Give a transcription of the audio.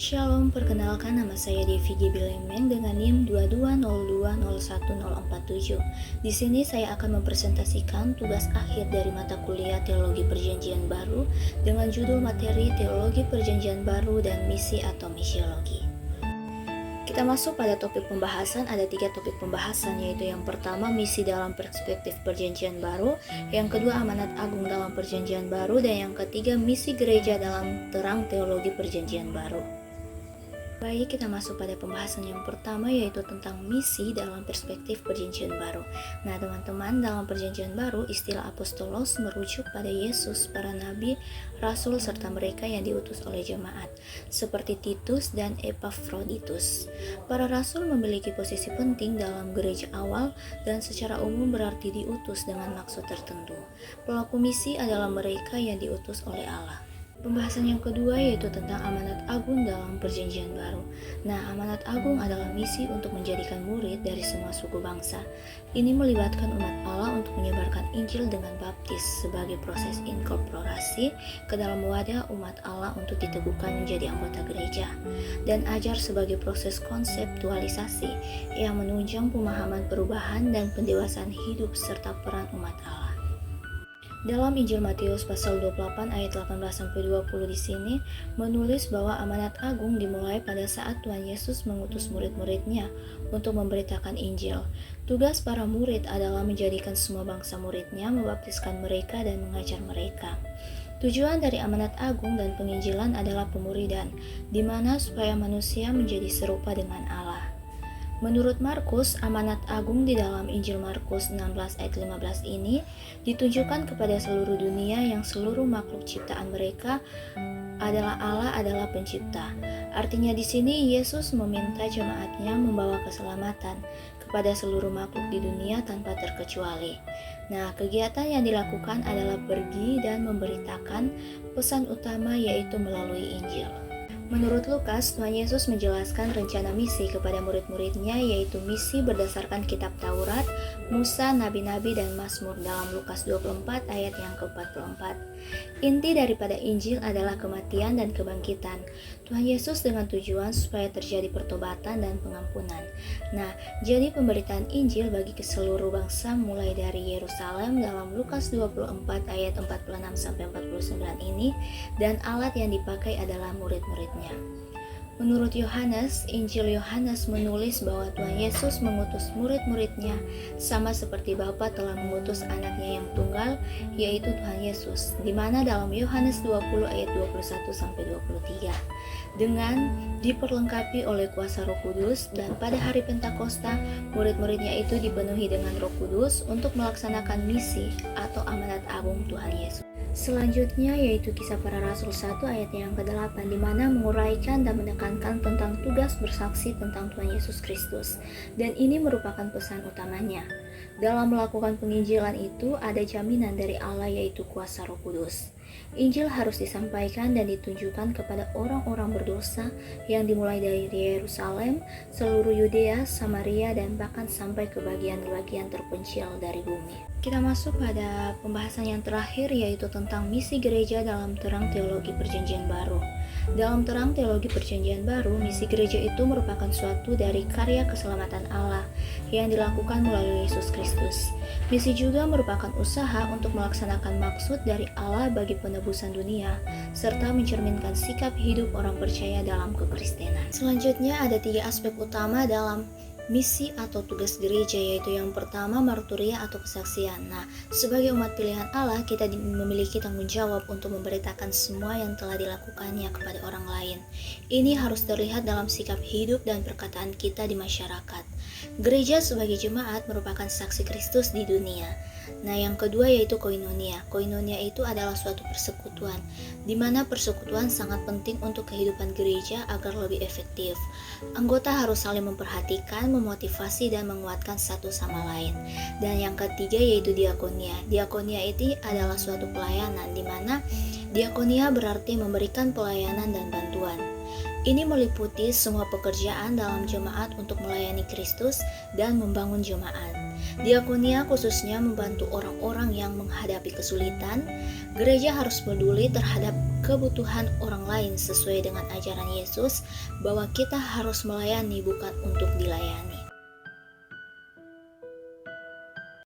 Shalom, perkenalkan nama saya Devi G. Bilemeng dengan NIM 22020147. Di sini saya akan mempresentasikan tugas akhir dari mata kuliah Teologi Perjanjian Baru dengan judul materi Teologi Perjanjian Baru dan Misi atau Misiologi. Kita masuk pada topik pembahasan. Ada 3 topik pembahasan, yaitu yang pertama misi dalam perspektif Perjanjian Baru, yang kedua amanat agung dalam Perjanjian Baru, dan yang ketiga misi gereja dalam terang teologi Perjanjian Baru. Baik, kita masuk pada pembahasan yang pertama, yaitu tentang misi dalam perspektif Perjanjian Baru. Nah, teman-teman, dalam Perjanjian Baru, istilah apostolos merujuk pada Yesus, para nabi, rasul, serta mereka yang diutus oleh jemaat, seperti Titus dan Epafroditus. Para rasul memiliki posisi penting dalam gereja awal dan secara umum berarti diutus dengan maksud tertentu. Pelaku misi adalah mereka yang diutus oleh Allah. Pembahasan yang kedua yaitu tentang amanat agung dalam Perjanjian Baru. Nah, amanat agung adalah misi untuk menjadikan murid dari semua suku bangsa. Ini melibatkan umat Allah untuk menyebarkan Injil dengan baptis sebagai proses inkorporasi ke dalam wadah umat Allah untuk diteguhkan menjadi anggota gereja, dan ajar sebagai proses konseptualisasi yang menunjang pemahaman perubahan dan pendewasaan hidup serta peran umat Allah. Dalam Injil Matius pasal 28 ayat 18-20 di sini menulis bahwa amanat agung dimulai pada saat Tuhan Yesus mengutus murid-muridnya untuk memberitakan Injil. Tugas para murid adalah menjadikan semua bangsa muridnya, membaptiskan mereka dan mengajar mereka. Tujuan dari amanat agung dan penginjilan adalah pemuridan, di mana supaya manusia menjadi serupa dengan Allah. Menurut Markus, amanat agung di dalam Injil Markus 16 ayat 15 ini ditunjukkan kepada seluruh dunia yang seluruh makhluk ciptaan mereka adalah Allah adalah pencipta. Artinya di sini Yesus meminta jemaatnya membawa keselamatan kepada seluruh makhluk di dunia tanpa terkecuali. Nah, kegiatan yang dilakukan adalah pergi dan memberitakan pesan utama, yaitu melalui Injil. Menurut Lukas, Tuhan Yesus menjelaskan rencana misi kepada murid-muridnya, yaitu misi berdasarkan kitab Taurat, Musa, Nabi-Nabi, dan Mazmur dalam Lukas 24 ayat yang ke-44. Inti daripada Injil adalah kematian dan kebangkitan Tuhan Yesus dengan tujuan supaya terjadi pertobatan dan pengampunan. Nah, jadi pemberitaan Injil bagi ke seluruh bangsa mulai dari Yerusalem dalam Lukas 24 ayat 46-49 ini, dan alat yang dipakai adalah murid-muridnya. Menurut Yohanes, Injil Yohanes menulis bahwa Tuhan Yesus mengutus murid-muridnya sama seperti Bapa telah mengutus anaknya yang tunggal, yaitu Tuhan Yesus, di mana dalam Yohanes 20 ayat 21-23, dengan diperlengkapi oleh kuasa Roh Kudus, dan pada hari Pentakosta, murid-muridnya itu dipenuhi dengan Roh Kudus untuk melaksanakan misi atau amanat agung Tuhan Yesus. Selanjutnya yaitu Kisah Para Rasul 1 ayat yang ke-8, di mana menguraikan dan menekankan tentang tugas bersaksi tentang Tuhan Yesus Kristus, dan ini merupakan pesan utamanya. Dalam melakukan penginjilan itu ada jaminan dari Allah, yaitu kuasa Roh Kudus. Injil harus disampaikan dan ditunjukkan kepada orang-orang berdosa yang dimulai dari Yerusalem, seluruh Yudea, Samaria, dan bahkan sampai ke bagian-bagian terpencil dari bumi. Kita masuk pada pembahasan yang terakhir, yaitu tentang misi gereja dalam terang teologi Perjanjian Baru. Dalam terang teologi Perjanjian Baru, misi gereja itu merupakan suatu dari karya keselamatan Allah yang dilakukan melalui Yesus Kristus. Misi juga merupakan usaha untuk melaksanakan maksud dari Allah bagi penebusan dunia, serta mencerminkan sikap hidup orang percaya dalam kekristenan. Selanjutnya ada 3 aspek utama dalam misi atau tugas gereja, yaitu yang pertama marturia atau kesaksian. Nah, sebagai umat pilihan Allah, kita memiliki tanggung jawab untuk memberitakan semua yang telah dilakukannya kepada orang lain. Ini harus terlihat dalam sikap hidup dan perkataan kita di masyarakat. Gereja sebagai jemaat merupakan saksi Kristus di dunia. Nah, yang kedua yaitu koinonia. Koinonia itu adalah suatu persekutuan, di mana persekutuan sangat penting untuk kehidupan gereja agar lebih efektif. Anggota harus saling memperhatikan, memotivasi, dan menguatkan satu sama lain. Dan yang ketiga yaitu diakonia. Diakonia itu adalah suatu pelayanan, di mana diakonia berarti memberikan pelayanan dan bantuan. Ini meliputi semua pekerjaan dalam jemaat untuk melayani Kristus dan membangun jemaat. Diakonia khususnya membantu orang-orang yang menghadapi kesulitan. Gereja harus peduli terhadap kebutuhan orang lain sesuai dengan ajaran Yesus bahwa kita harus melayani bukan untuk